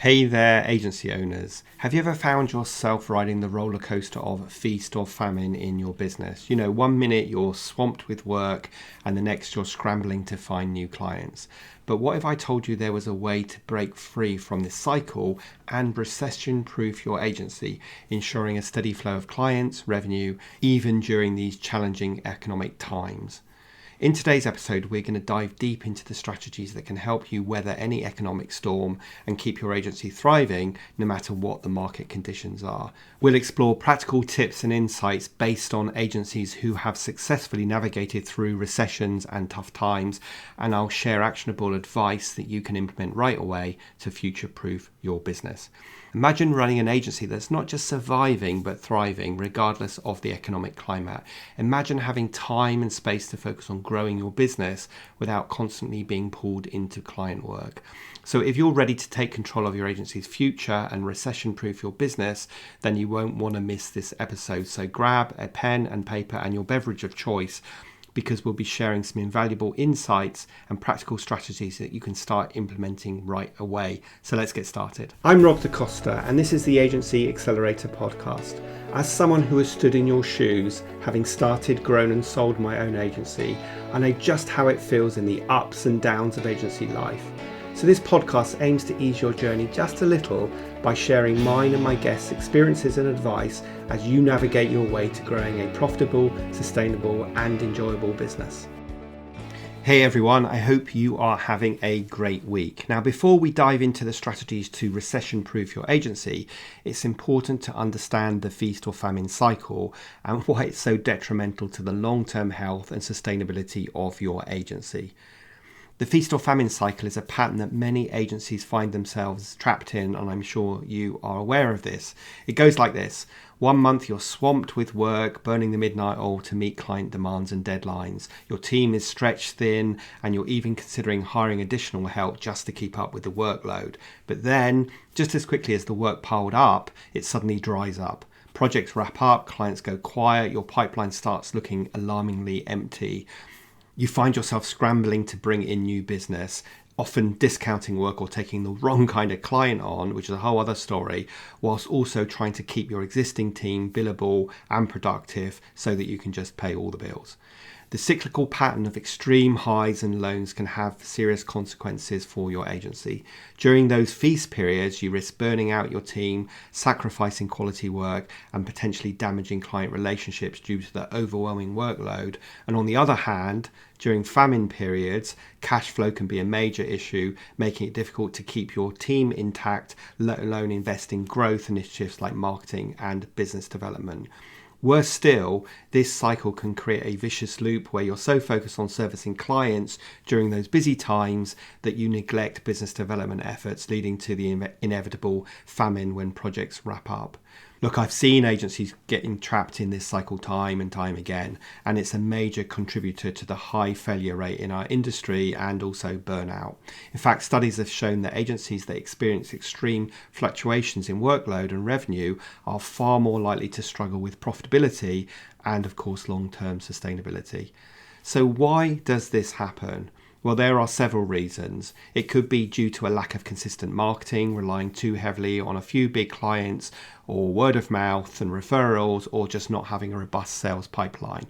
Hey there, agency owners. Have you ever found yourself riding the roller coaster of feast or famine in your business? You know, one minute you're swamped with work and the next you're scrambling to find new clients. But what if I told you there was a way to break free from this cycle and recession-proof your agency, ensuring a steady flow of clients, revenue, even during these challenging economic times? In today's episode, we're going to dive deep into the strategies that can help you weather any economic storm and keep your agency thriving no matter what the market conditions are. We'll explore practical tips and insights based on agencies who have successfully navigated through recessions and tough times, and I'll share actionable advice that you can implement right away to future-proof your business. Imagine running an agency that's not just surviving but thriving regardless of the economic climate. Imagine having time and space to focus on growing your business without constantly being pulled into client work. So if you're ready to take control of your agency's future and recession-proof your business, then you won't want to miss this episode. So grab a pen and paper and your beverage of choice, because we'll be sharing some invaluable insights and practical strategies that you can start implementing right away. So let's get started. I'm Rob DaCosta, and this is the Agency Accelerator podcast. As someone who has stood in your shoes, having started, grown and sold my own agency, I know just how it feels in the ups and downs of agency life. So this podcast aims to ease your journey just a little by sharing mine and my guests' experiences and advice as you navigate your way to growing a profitable, sustainable and enjoyable business. Hey everyone, I hope you are having a great week. Now, before we dive into the strategies to recession-proof your agency, it's important to understand the feast or famine cycle and why it's so detrimental to the long-term health and sustainability of your agency. The feast or famine cycle is a pattern that many agencies find themselves trapped in, and I'm sure you are aware of this. It goes like this. 1 month you're swamped with work, burning the midnight oil to meet client demands and deadlines. Your team is stretched thin and you're even considering hiring additional help just to keep up with the workload. But then, just as quickly as the work piled up, it suddenly dries up. Projects wrap up, clients go quiet, your pipeline starts looking alarmingly empty. You find yourself scrambling to bring in new business, often discounting work or taking the wrong kind of client on, which is a whole other story, whilst also trying to keep your existing team billable and productive so that you can just pay all the bills. The cyclical pattern of extreme highs and lows can have serious consequences for your agency. During those feast periods, you risk burning out your team, sacrificing quality work, and potentially damaging client relationships due to the overwhelming workload. And on the other hand, during famine periods, cash flow can be a major issue, making it difficult to keep your team intact, let alone invest in growth initiatives like marketing and business development. Worse still, this cycle can create a vicious loop where you're so focused on servicing clients during those busy times that you neglect business development efforts, leading to the inevitable famine when projects wrap up. Look, I've seen agencies getting trapped in this cycle time and time again, and it's a major contributor to the high failure rate in our industry and also burnout. In fact, studies have shown that agencies that experience extreme fluctuations in workload and revenue are far more likely to struggle with profitability and, of course, long-term sustainability. So why does this happen? Well, there are several reasons. It could be due to a lack of consistent marketing, relying too heavily on a few big clients, or word of mouth and referrals, or just not having a robust sales pipeline.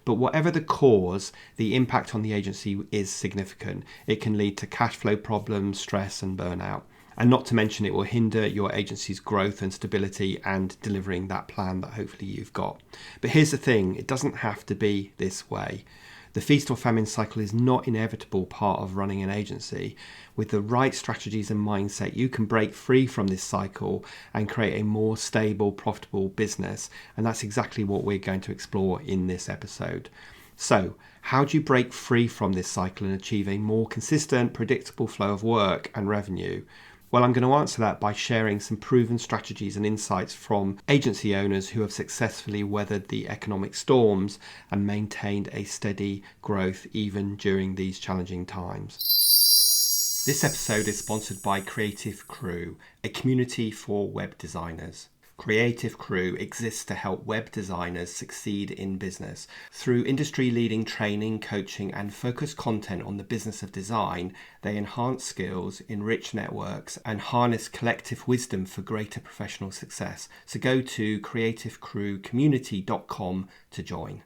But whatever the cause, the impact on the agency is significant. It can lead to cash flow problems, stress and burnout. And not to mention it will hinder your agency's growth and stability and delivering that plan that hopefully you've got. But here's the thing, it doesn't have to be this way. The feast or famine cycle is not an inevitable part of running an agency. With the right strategies and mindset, you can break free from this cycle and create a more stable, profitable business. And that's exactly what we're going to explore in this episode. So, how do you break free from this cycle and achieve a more consistent, predictable flow of work and revenue? Well, I'm going to answer that by sharing some proven strategies and insights from agency owners who have successfully weathered the economic storms and maintained a steady growth even during these challenging times. This episode is sponsored by Creative Crew, a community for web designers. Creative Crew exists to help web designers succeed in business. Through industry-leading training, coaching, and focused content on the business of design, they enhance skills, enrich networks, and harness collective wisdom for greater professional success. So go to creativecrewcommunity.com to join.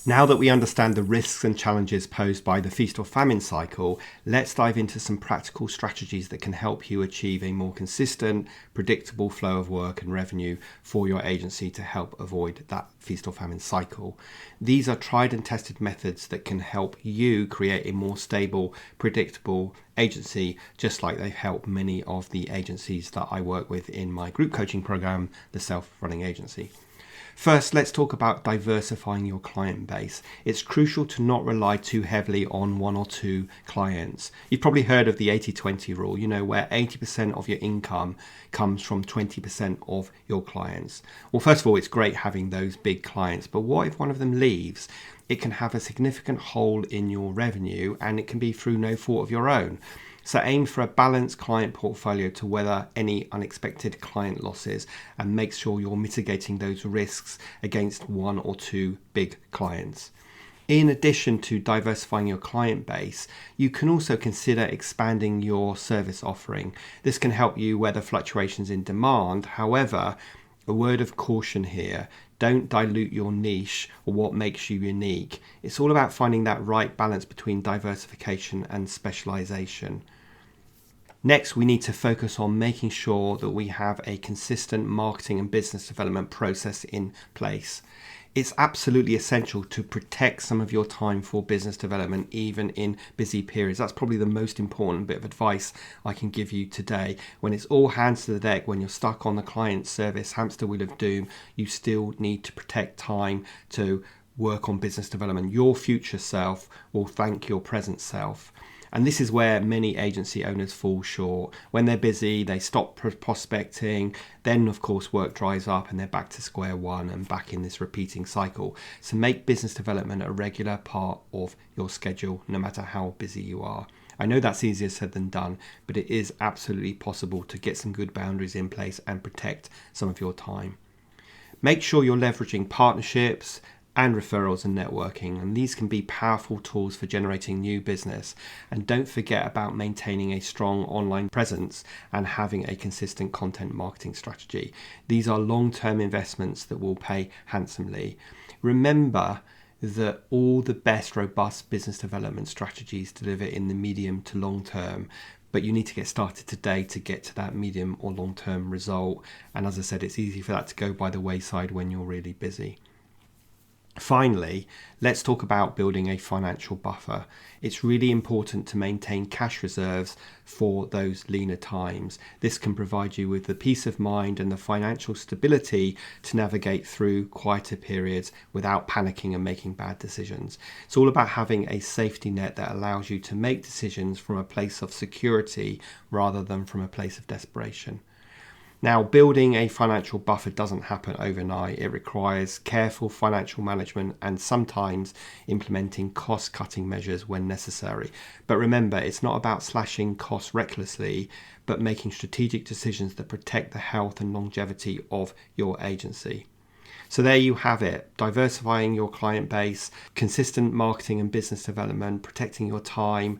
Now that we understand the risks and challenges posed by the feast or famine cycle, let's dive into some practical strategies that can help you achieve a more consistent, predictable flow of work and revenue for your agency to help avoid that feast or famine cycle. These are tried and tested methods that can help you create a more stable, predictable agency, just like they've helped many of the agencies that I work with in my group coaching program, the Self-Running Agency. First, let's talk about diversifying your client base. It's crucial to not rely too heavily on one or two clients. You've probably heard of the 80-20 rule, where 80% of your income comes from 20% of your clients. Well, first of all, it's great having those big clients, but what if one of them leaves? It can have a significant hole in your revenue, and it can be through no fault of your own. So aim for a balanced client portfolio to weather any unexpected client losses, and make sure you're mitigating those risks against one or two big clients. In addition to diversifying your client base, you can also consider expanding your service offering. This can help you weather fluctuations in demand. However, a word of caution here: don't dilute your niche or what makes you unique. It's all about finding that right balance between diversification and specialization. Next, we need to focus on making sure that we have a consistent marketing and business development process in place. It's absolutely essential to protect some of your time for business development, even in busy periods. That's probably the most important bit of advice I can give you today. When it's all hands to the deck, when you're stuck on the client service hamster wheel of doom, you still need to protect time to work on business development. Your future self will thank your present self. And this is where many agency owners fall short. When they're busy, they stop prospecting. Then, of course, work dries up and they're back to square one and back in this repeating cycle. So make business development a regular part of your schedule, no matter how busy you are. I know that's easier said than done, but it is absolutely possible to get some good boundaries in place and protect some of your time. Make sure you're leveraging partnerships and referrals and networking, and these can be powerful tools for generating new business. And don't forget about maintaining a strong online presence and having a consistent content marketing strategy. These are long-term investments that will pay handsomely. Remember that all the best robust business development strategies deliver in the medium to long term, but you need to get started today to get to that medium or long term result. And as I said, it's easy for that to go by the wayside when you're really busy. Finally, let's talk about building a financial buffer. It's really important to maintain cash reserves for those leaner times. This can provide you with the peace of mind and the financial stability to navigate through quieter periods without panicking and making bad decisions. It's all about having a safety net that allows you to make decisions from a place of security rather than from a place of desperation. Now, building a financial buffer doesn't happen overnight. It requires careful financial management and sometimes implementing cost-cutting measures when necessary. But remember, it's not about slashing costs recklessly, but making strategic decisions that protect the health and longevity of your agency. So there you have it: diversifying your client base, consistent marketing and business development, protecting your time,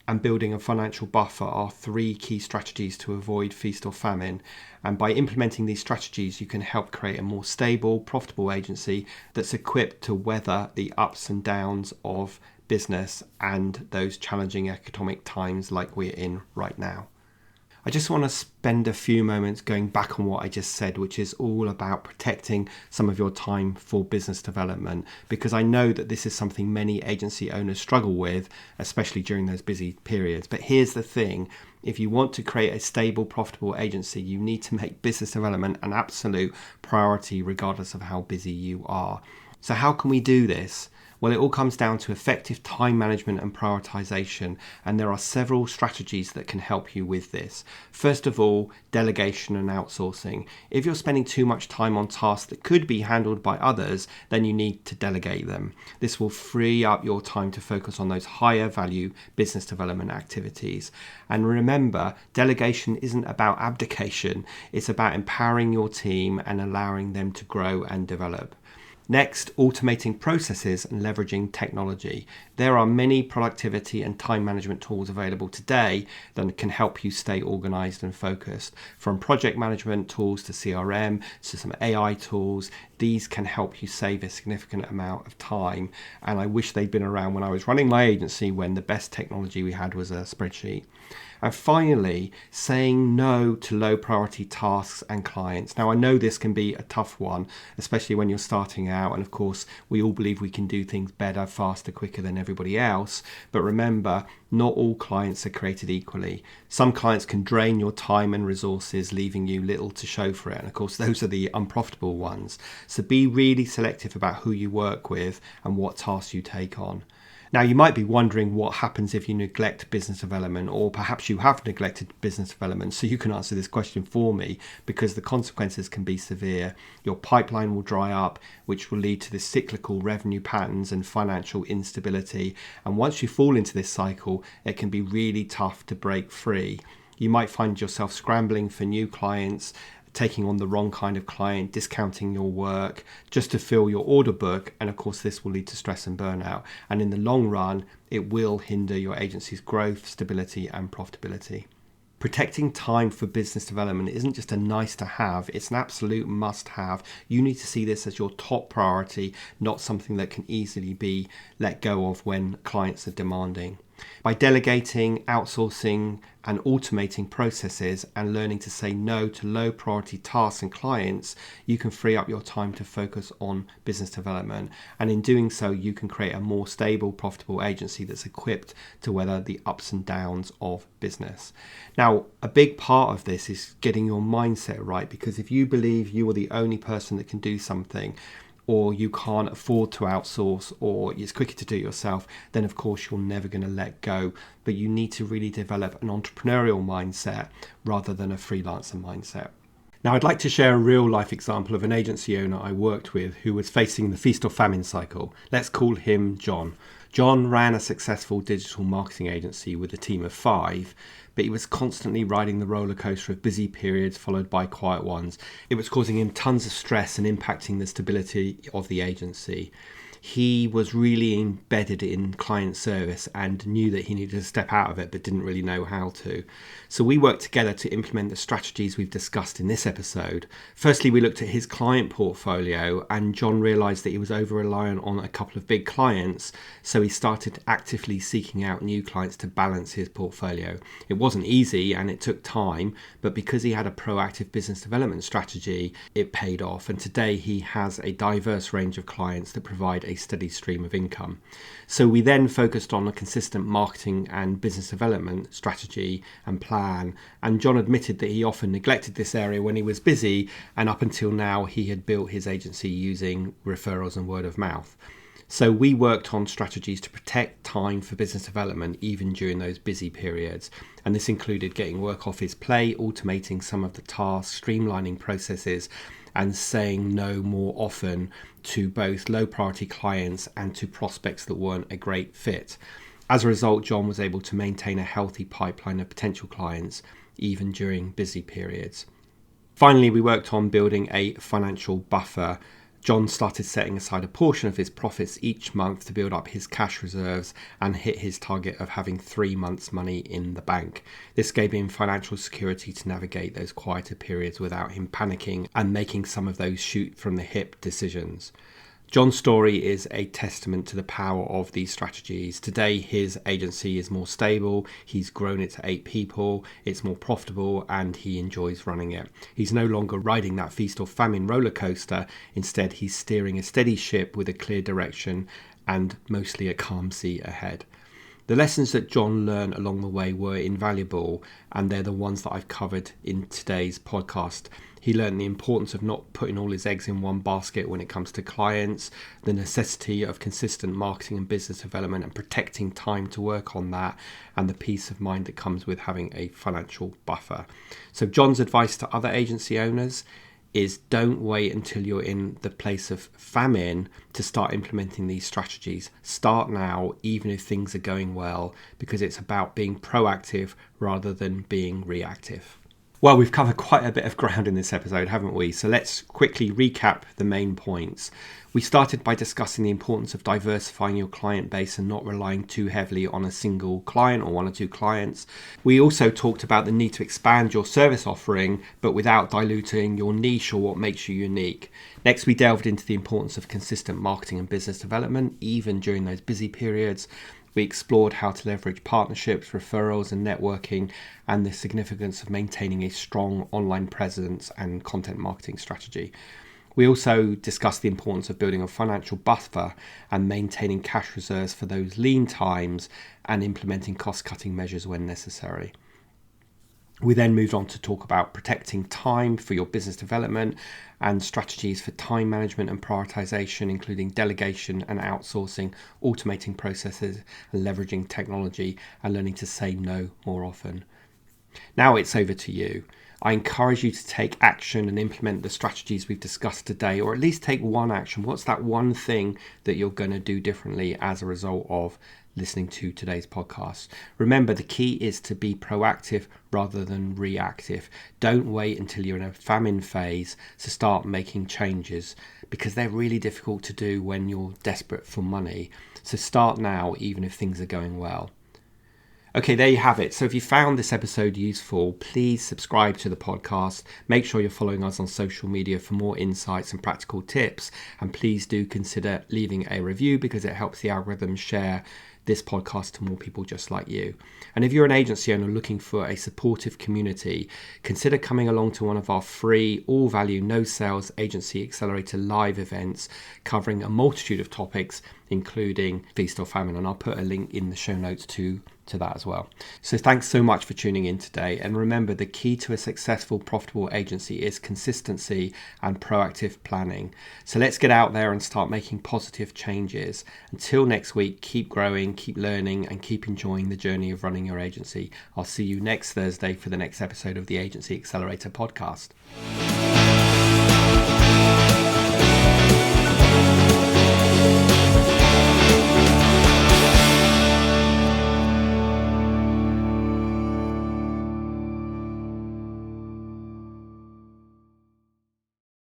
and building a financial buffer are three key strategies to avoid feast or famine. And by implementing these strategies, you can help create a more stable, profitable agency that's equipped to weather the ups and downs of business and those challenging economic times like we're in right now. I just want to spend a few moments going back on what I just said, which is all about protecting some of your time for business development, because I know that this is something many agency owners struggle with, especially during those busy periods. But here's the thing: if you want to create a stable, profitable agency, you need to make business development an absolute priority regardless of how busy you are. So how can we do this? Well, it all comes down to effective time management and prioritization, and there are several strategies that can help you with this. First of all, delegation and outsourcing. If you're spending too much time on tasks that could be handled by others, then you need to delegate them. This will free up your time to focus on those higher value business development activities. And remember, delegation isn't about abdication, it's about empowering your team and allowing them to grow and develop. Next, automating processes and leveraging technology. There are many productivity and time management tools available today that can help you stay organized and focused. From project management tools to CRM to some AI tools, these can help you save a significant amount of time. And I wish they'd been around when I was running my agency, when the best technology we had was a spreadsheet. And finally, saying no to low priority tasks and clients. Now, I know this can be a tough one, especially when you're starting out. And of course, we all believe we can do things better, faster, quicker than everybody else. But remember, not all clients are created equally. Some clients can drain your time and resources, leaving you little to show for it. And of course, those are the unprofitable ones. So be really selective about who you work with and what tasks you take on. Now, you might be wondering what happens if you neglect business development, or perhaps you have neglected business development. So you can answer this question for me, because the consequences can be severe. Your pipeline will dry up, which will lead to the cyclical revenue patterns and financial instability. And once you fall into this cycle, it can be really tough to break free. You might find yourself scrambling for new clients, taking on the wrong kind of client, discounting your work just to fill your order book. And of course, this will lead to stress and burnout. And in the long run, it will hinder your agency's growth, stability, and profitability. Protecting time for business development isn't just a nice to have, it's an absolute must have. You need to see this as your top priority, not something that can easily be let go of when clients are demanding. By delegating, outsourcing, and automating processes and learning to say no to low priority tasks and clients, you can free up your time to focus on business development. And in doing so, you can create a more stable, profitable agency that's equipped to weather the ups and downs of business. Now, a big part of this is getting your mindset right, because if you believe you are the only person that can do something, or you can't afford to outsource, or it's quicker to do it yourself, then of course you're never going to let go. But you need to really develop an entrepreneurial mindset rather than a freelancer mindset. Now, I'd like to share a real life example of an agency owner I worked with who was facing the feast or famine cycle. Let's call him John. John ran a successful digital marketing agency with a team of 5, but he was constantly riding the roller coaster of busy periods followed by quiet ones. It was causing him tons of stress and impacting the stability of the agency. He was really embedded in client service and knew that he needed to step out of it, but didn't really know how to. So we worked together to implement the strategies we've discussed in this episode. Firstly, we looked at his client portfolio, and John realised that he was over-reliant on a couple of big clients, so he started actively seeking out new clients to balance his portfolio. It wasn't easy and it took time, but because he had a proactive business development strategy, it paid off. And today he has a diverse range of clients that provide a steady stream of income. So we then focused on a consistent marketing and business development strategy and plan, and John admitted that he often neglected this area when he was busy, and up until now he had built his agency using referrals and word of mouth. So we worked on strategies to protect time for business development even during those busy periods. And this included getting work off his plate, automating some of the tasks, streamlining processes, and saying no more often to both low priority clients and to prospects that weren't a great fit. As a result, John was able to maintain a healthy pipeline of potential clients even during busy periods. Finally, we worked on building a financial buffer. John started setting aside a portion of his profits each month to build up his cash reserves and hit his target of having 3 months' money in the bank. This gave him financial security to navigate those quieter periods without him panicking and making some of those shoot from the hip decisions. John's story is a testament to the power of these strategies. Today, his agency is more stable, he's grown it to 8 people, it's more profitable, and he enjoys running it. He's no longer riding that feast or famine roller coaster. Instead, he's steering a steady ship with a clear direction and mostly a calm sea ahead. The lessons that John learned along the way were invaluable, and they're the ones that I've covered in today's podcast. He learned the importance of not putting all his eggs in one basket when it comes to clients, the necessity of consistent marketing and business development and protecting time to work on that, and the peace of mind that comes with having a financial buffer. So John's advice to other agency owners is don't wait until you're in the place of famine to start implementing these strategies. Start now, even if things are going well, because it's about being proactive rather than being reactive. Well, we've covered quite a bit of ground in this episode, haven't we? So let's quickly recap the main points. We started by discussing the importance of diversifying your client base and not relying too heavily on a single client or one or two clients. We also talked about the need to expand your service offering, but without diluting your niche or what makes you unique. Next, we delved into the importance of consistent marketing and business development, even during those busy periods. We explored how to leverage partnerships, referrals, and networking, and the significance of maintaining a strong online presence and content marketing strategy. We also discussed the importance of building a financial buffer and maintaining cash reserves for those lean times and implementing cost-cutting measures when necessary. We then moved on to talk about protecting time for your business development and strategies for time management and prioritization, including delegation and outsourcing, automating processes and leveraging technology, and learning to say no more often. Now it's over to you. I encourage you to take action and implement the strategies we've discussed today, or at least take one action. What's that one thing that you're going to do differently as a result of listening to today's podcast? Remember, the key is to be proactive rather than reactive. Don't wait until you're in a famine phase to start making changes, because they're really difficult to do when you're desperate for money. So start now, even if things are going well. Okay, there you have it. So if you found this episode useful, please subscribe to the podcast. Make sure you're following us on social media for more insights and practical tips. And please do consider leaving a review, because it helps the algorithm share this podcast to more people just like you. And if you're an agency owner looking for a supportive community, consider coming along to one of our free, all-value, no-sales Agency Accelerator live events covering a multitude of topics, including feast or famine. And I'll put a link in the show notes to that as well. So thanks so much for tuning in today. And remember, the key to a successful, profitable agency is consistency and proactive planning. So let's get out there and start making positive changes. Until next week, keep growing, keep learning, and keep enjoying the journey of running your agency. I'll see you next Thursday for the next episode of the Agency Accelerator podcast.